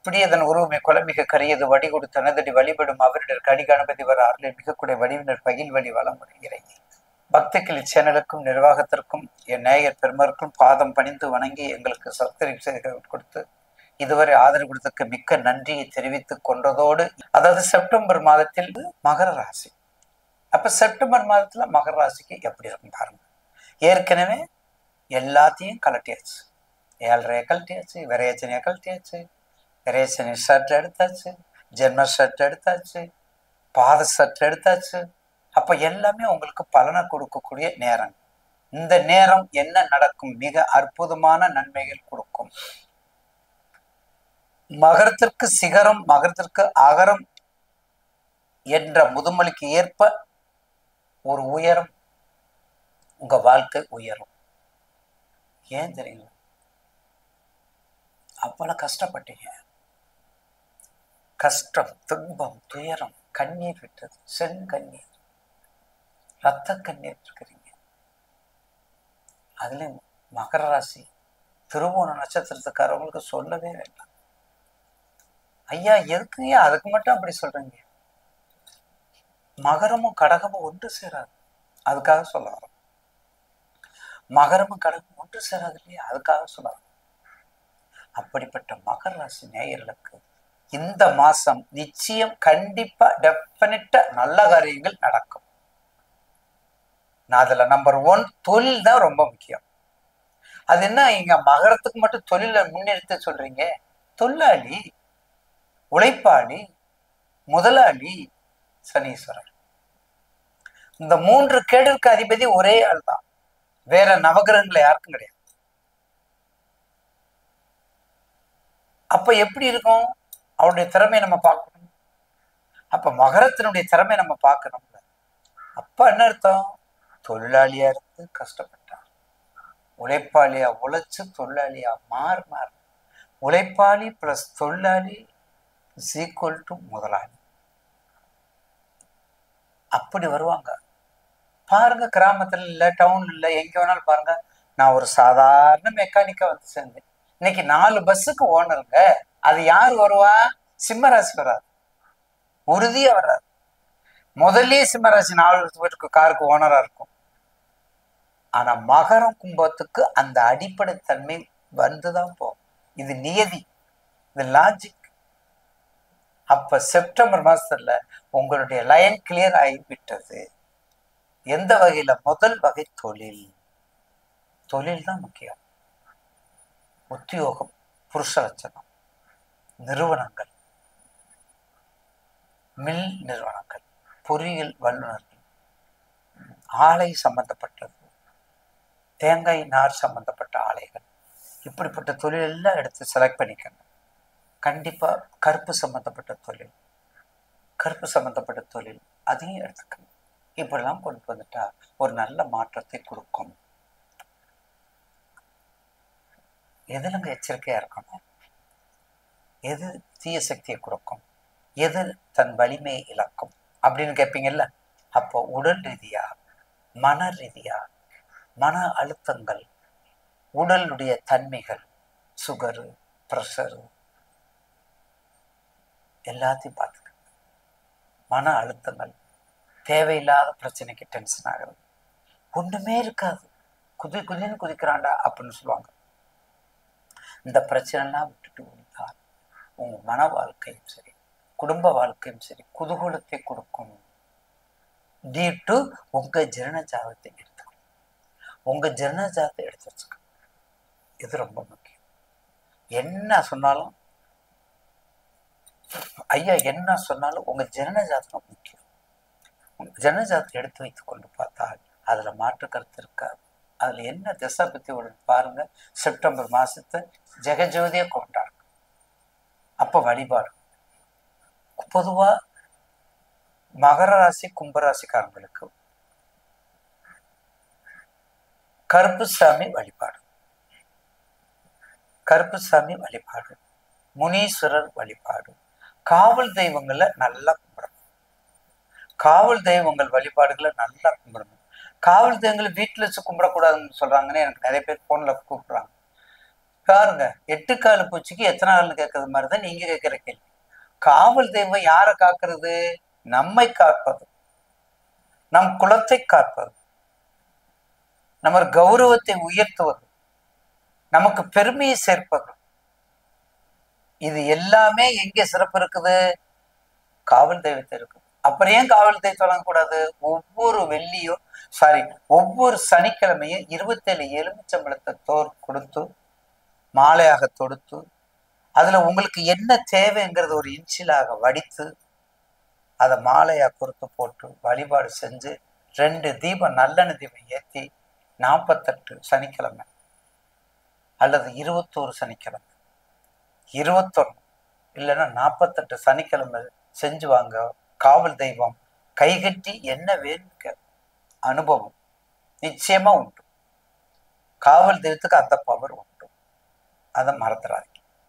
பிடியதன் உருவமை குலமிக கரியது வடி கொடுத்த நதடி வழிபடும் அவரிடர் கடி கணபதி வர அருளை மிகக்கூடிய வடிவினர் பகில் வழி வளம் இறங்கி பக்திகள் இச்சேனலுக்கும் நிர்வாகத்திற்கும் என் நேயர் பெருமருக்கும் பாதம் பணிந்து வணங்கி எங்களுக்கு சப்ஸ்கிரைப் கொடுத்து இதுவரை ஆதரவு கொடுத்ததுக்கு மிக்க நன்றியை தெரிவித்துக் கொண்டதோடு, அதாவது செப்டம்பர் மாதத்தில் மகர ராசி. அப்ப செப்டம்பர் மாதத்துல மகர ராசிக்கு எப்படி இருக்கும் பாருங்க. ஏற்கனவே எல்லாத்தையும் கலட்டியாச்சு, 7.5 கழட்டியாச்சு, விரையச்சனையை கழட்டியாச்சு, விரையச்சனை ஷர்ட் எடுத்தாச்சு, ஜென்ம ஷர்ட் எடுத்தாச்சு, பாத ஷர்ட் எடுத்தாச்சு. அப்ப எல்லாமே உங்களுக்கு பலனை கொடுக்கக்கூடிய நேரம். இந்த நேரம் என்ன நடக்கும்? மிக அற்புதமான நன்மைகள் கொடுக்கும். மகரத்திற்கு சிகரம், மகரத்திற்கு அகரம் என்ற முதுமொழிக்கு ஏற்ப ஒரு உயரம், உங்க வாழ்க்கை உயரும். ஏன் தெரியல, அவ்வளவு கஷ்டப்பட்டீங்க. கஷ்டம், துன்பம், துயரம், கண்ணீர் விட்டது, செங்கண்ணீர், ரத்த கண்ணீர் இருக்கிறீங்க. அதுலயும் மகர ராசி திருவோண நட்சத்திரத்துக்காரவங்களுக்கு சொல்லவே வேண்டாம். ஐயா எதுக்குங்க அதுக்கு மட்டும் அப்படி சொல்றீங்க? மகரமும் கடகமும் ஒன்று சேராது, அதுக்காக சொல்ல வரோம். மகரமும் கடகமும் ஒன்று சேராது இல்லையா, அதுக்காக சொல்ல வரோம். அப்படிப்பட்ட மகர ராசி நேயர்களுக்கு இந்த மாசம் நிச்சயம் கண்டிப்பா டெஃபினட்டா நல்ல காரியங்கள் நடக்கும். நான் அதுல நம்பர் 1 தொழில் தான் ரொம்ப முக்கியம். அது என்ன, இங்க மகரத்துக்கு மட்டும் தொழில முன்னிறுத்த சொல்றீங்க? தொழிலாளி, உழைப்பாளி, முதலாளி சனீஸ்வரர். இந்த 3 கேடுக்கு அதிபதி ஒரே ஆள் தான், வேற நவகிரகங்களை யாருக்கும் கிடையாது. அப்ப எப்படி இருக்கும் அவருடைய திறமையை நம்ம பார்க்கணும். அப்ப மகரத்தினுடைய திறமையை நம்ம பார்க்கணும்ல. அப்ப என்ன அர்த்தம்? தொழிலாளியா இருந்து கஷ்டப்பட்டார், உழைப்பாளியா உழைச்சு தொழிலாளியா மாறு. உழைப்பாளி பிளஸ் தொழிலாளி இஸ் ஈக்குவல் டு முதலாளி. அப்படி வருவாங்க பாருங்க. கிராமத்துல இல்ல, டவுன்ல இல்ல, எங்க வேணாலும் பாருங்க. நான் ஒரு சாதாரண மெக்கானிக்கா வந்து சேர்ந்தேன். இன்னைக்கு 4 பஸ்ஸுக்கு ஓனருங்க. அது யாரு வருவா? சிம்மராசி வராது, உறுதியா வராது. முதல்லயே சிம்மராசி 4 பேருக்கு காருக்கு ஓனரா இருக்கும். ஆனா மகரம் கும்பத்துக்கு அந்த அடிப்படை தன்மை வந்துதான் போகும். இது நியதி, இது லாஜிக். அப்ப செப்டம்பர் மாசத்துல உங்களுடைய லைன் கிளியர் ஆகிவிட்டது. எந்த வகையில? முதல் வகை தொழில். தொழில் தான் முக்கியம். உத்தியோகம், புருஷ லட்சணம், நிறுவனங்கள், மில் நிறுவனங்கள், பொறியியல் வல்லுநர்கள், ஆலை சம்பந்தப்பட்டது, தேங்காய் நார் சம்பந்தப்பட்ட ஆலைகள், இப்படிப்பட்ட தொழில் எல்லாம் எடுத்து செலக்ட் பண்ணிக்கணும். கண்டிப்பா கருப்பு சம்பந்தப்பட்ட தொழில், கருப்பு சம்பந்தப்பட்ட தொழில் அதையும் எடுத்துக்கணும். இப்படிலாம் கொண்டு வந்துட்டா ஒரு நல்ல மாற்றத்தை கொடுக்கும். எதுலங்க எச்சரிக்கையா இருக்கணும்? எது தீய சக்தியை கொடுக்கும், எது தன் வலிமையை இழக்கும் அப்படின்னு கேட்பீங்கல்ல. அப்போ உடல் ரீதியா, மன ரீதியா, மன அழுத்தங்கள், உடலுடைய தன்மைகள், சுகரு, ப்ரெஷரு எல்லாத்தையும் பார்த்துக்க. மன அழுத்தங்கள், தேவையில்லாத பிரச்சனைக்கு டென்ஷன் ஆகிறது, ஒண்ணுமே இருக்காது, குதின்னு குதிக்கிறாண்டா அப்படின்னு சொல்லுவாங்க. இந்த பிரச்சனைலாம் விட்டுட்டு கொடுத்தால் உங்க மன வாழ்க்கையும் சரி, குடும்ப வாழ்க்கையும் சரி குதூகலத்தை கொடுக்கும். டீட்டு உங்க ஜனன ஜாதகத்தை எடுத்துக்கணும். உங்க ஜனன ஜாதகத்தை எடுத்து வச்சுக்கணும். இது ரொம்ப முக்கியம். என்ன சொன்னாலும் ஐயா, என்ன சொன்னாலும் உங்க ஜனன ஜாதகம் முக்கியம். ஜனன ஜாதகத்தை எடுத்து வைத்துக் கொண்டு பார்த்தால் அதுல மாற்று கருத்து இருக்காது. அதுல என்ன திசை பத்தி பாருங்க. செப்டம்பர் மாசத்தை ஜெகஜோதியா கொண்டாடுங்க. அப்ப வழிபாடு பொதுவா மகர ராசி கும்பராசிக்காரங்களுக்கு கருப்புசாமி வழிபாடு, கருப்புசாமி வழிபாடு, முனீஸ்வரர் வழிபாடு, காவல் தெய்வங்களை நல்லா கும்பிடணும். காவல் தெய்வங்கள் வழிபாடுகளை நல்லா கும்பிடணும். காவல் தெய்வங்களை வீட்டுல வச்சு கும்பிடக்கூடாதுன்னு சொல்றாங்கன்னு எனக்கு நிறைய பேர் போன்ல கூப்பிடுறாங்க. பாருங்க, 8 காலு பூச்சிக்கு எத்தனை கால்னு கேட்கறது மாதிரிதான் நீங்க கேட்கிற கேள்வி. காவல் தெய்வம் யாரை காக்கிறது? நம்மை காப்பது, நம் குலத்தை காப்பது, நம்ம கௌரவத்தை உயர்த்துவது, நமக்கு பெருமையை சேர்ப்பது. இது எல்லாமே எங்கே சிறப்பு இருக்குது? காவல் தெய்வத்தை இருக்குது. அப்புறம் ஏன் காவல் தெய்வத்தை வழங்கக்கூடாது? ஒவ்வொரு வெள்ளியும் ஒவ்வொரு சனிக்கிழமையும் 27 எலுமிச்சம்பழத்தை கொடுத்து மாலையாக தொடுத்து அதுல உங்களுக்கு என்ன தேவைங்கிறது ஒரு இன்சிலாக வடித்து அதை மாலையா கொடுத்து போட்டு வழிபாடு செஞ்சு 2 தீபம் நல்லெண்ணெய் தீபம் ஏற்றி 48 சனிக்கிழமை அல்லது 21 சனிக்கிழமை 21 இல்லைன்னா 48 சனிக்கிழமை செஞ்சு வாங்க. காவல் தெய்வம் கைகட்டி என்ன வேணுங்க அனுபவம் நிச்சயமா உண்டு. காவல் தெய்வத்துக்கு அந்த பவர் உண்டு, அதை மறந்துடாது.